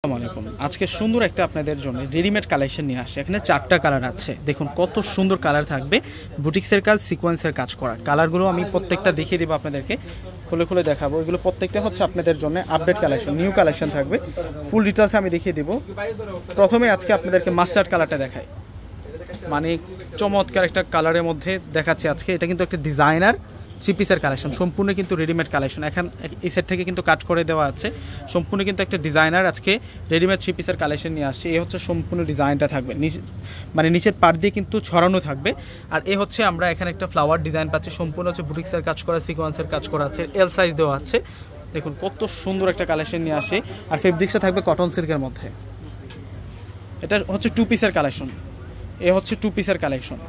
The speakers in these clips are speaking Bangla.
আসসালামু আলাইকুম। আজকে সুন্দর একটা আপনাদের জন্য রেডিমেড কালেকশন নিয়ে আসছে। এখানে 4টা কালার আছে। দেখুন কত সুন্দর কালার থাকবে, বুটিক্সের কাজ, সিকোয়েন্সের কাজ করা। কালারগুলো আমি প্রত্যেকটা দেখিয়ে দেবো আপনাদেরকে, খুলে খুলে দেখাবো। এগুলো প্রত্যেকটা হচ্ছে আপনাদের জন্য আপডেট কালেকশন, নিউ কালেকশন থাকবে। ফুল ডিটেলসে আমি দেখিয়ে দেবো। প্রথমে আজকে আপনাদেরকে মাস্টার্ড কালারটা দেখাই, মানে চমৎকার একটা কালারের মধ্যে দেখাচ্ছি আজকে। এটা কিন্তু একটা ডিজাইনার থ্রি পিসের কালেকশন, সম্পূর্ণ কিন্তু রেডিমেড কালেকশন। এখন এই সেট থেকে কিন্তু কাট করে দেওয়া আছে, সম্পূর্ণ কিন্তু একটা ডিজাইনার আজকে রেডিমেড থ্রি পিসের কালেকশন নিয়ে আসছে। এই হচ্ছে সম্পূর্ণ ডিজাইনটা থাকবে, মানে নিচের পার্ট দিয়ে কিন্তু ছড়ানো থাকবে। আর এ হচ্ছে আমরা এখানে একটা ফ্লাওয়ার ডিজাইন পাচ্ছি, সম্পূর্ণ হচ্ছে বুটিক্সের কাজ করা, সিকোয়েন্সের কাজ করা আছে, এল সাইজ দেওয়া আছে। দেখুন কত সুন্দর একটা কালেকশন নিয়ে আসে। আর ফেব্রিক্সটা থাকবে কটন সিল্কের মধ্যে। এটা হচ্ছে টু পিসের কালেকশন, এ হচ্ছে টু পিসের কালেকশন।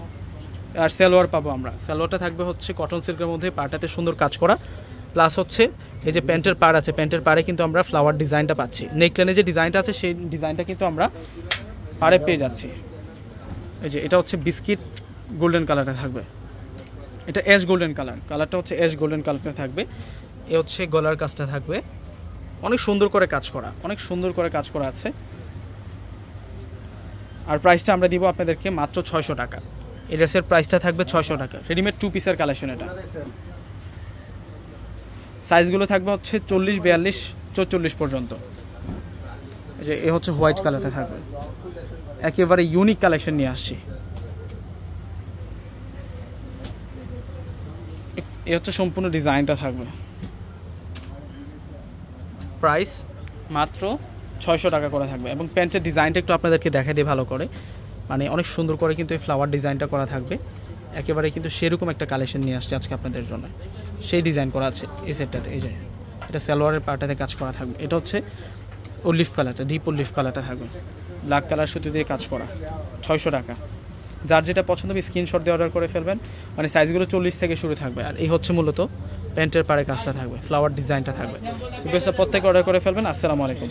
আর সালোয়ার পাবো আমরা, সালোয়ারটা থাকবে হচ্ছে কটন সিল্কের মধ্যে, পাড়টাতে সুন্দর কাজ করা। প্লাস হচ্ছে এই যে প্যান্টের পাড় আছে, প্যান্টের পাড়ে কিন্তু আমরা ফ্লাওয়ার ডিজাইনটা পাচ্ছি। নেকলাইনে যে ডিজাইনটা আছে সেই ডিজাইনটা কিন্তু আমরা পাড়ে পেয়ে যাচ্ছি। এই যে এটা হচ্ছে বিস্কিট গোল্ডেন কালারটা থাকবে, এটা অ্যাশ গোল্ডেন কালারটা হচ্ছে অ্যাশ গোল্ডেন কালারটা থাকবে। এ হচ্ছে গলার কাজটা থাকবে, অনেক সুন্দর করে কাজ করা, অনেক সুন্দর করে কাজ করা আছে। আর প্রাইসটা আমরা দিব আপনাদেরকে মাত্র 600 টাকা। এই ড্রেসের প্রাইসটা থাকবে 600 টাকা। রেডিমেড টু পিসের কালেকশন এটা। সাইজগুলো থাকবে হচ্ছে 40, 42, 44 পর্যন্ত। এই যে এ হচ্ছে হোয়াইট কালারটা থাকবে, একেবারে ইউনিক কালেকশন নিয়ে আসছি। এ হচ্ছে সম্পূর্ণ ডিজাইনটা থাকবে। প্রাইস মাত্র 600 টাকা করে থাকবে। এবং প্যান্টের ডিজাইনটা একটু আপনাদেরকে দেখা দিয়ে ভালো করে, মানে অনেক সুন্দর করে কিন্তু এই ফ্লাওয়ার ডিজাইনটা করা থাকবে। একেবারে কিন্তু সেরকম একটা কালেকশন নিয়ে আসছে আজকে আপনাদের জন্য, সেই ডিজাইন করা আছে এই সেটটাতে। এই যে এটা সালোয়ারের পার্টটাতে কাজ করা থাকবে। এটা হচ্ছে অলিভ কালারটা, ডিপ অলিভ কালারটা থাকবে, ব্ল্যাক কালার সুতো দিয়ে কাজ করা। 600 টাকা। যার যেটা পছন্দ হবে স্ক্রিনশট দিয়ে অর্ডার করে ফেলবেন। মানে সাইজগুলো 40 থেকে শুরু থাকবে। আর এই হচ্ছে মূলত প্যান্টের পাড়ে কাজটা থাকবে, ফ্লাওয়ার ডিজাইনটা থাকবে। প্রত্যেকে অর্ডার করে ফেলবেন। আসসালামু আলাইকুম।